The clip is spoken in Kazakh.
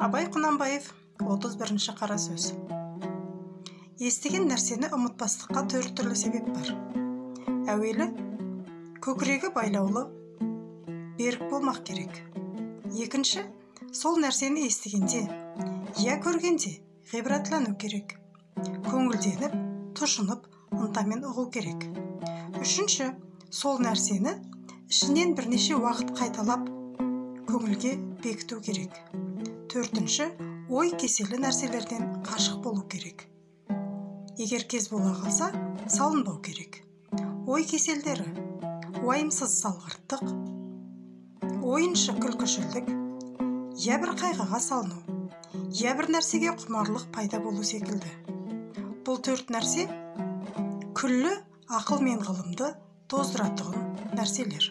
Абай Құнанбаев 31-ші қара сөз. Естіген нәрсені ұмытпастыққа 4 түрлі себеп бар. Әуелі, көкірегі байлаулы, берік болмақ керек. Екінші, сол нәрсені естігенде, я көргенде ғибратлану керек. Көңілденіп, тұшынып, ынтамен ұғу керек. Үшінші, сол нәрсені ішінен бірнеше уақыт қайталап, көңілге бекіту керек. Төртінші, ой кеселі нәрселерден қашық болу керек. Егер кез бола қалса, салынбау керек. Ой кеселдері: уайымсыз салғырттық, ойыншы күлкішілдік, я бір қайғыға салыну, я бір нәрсеге құмарлық пайда болу секілді. Бұл 4 нәрсе күллі ақыл мен ғылымды тоздыратығын нәрселер.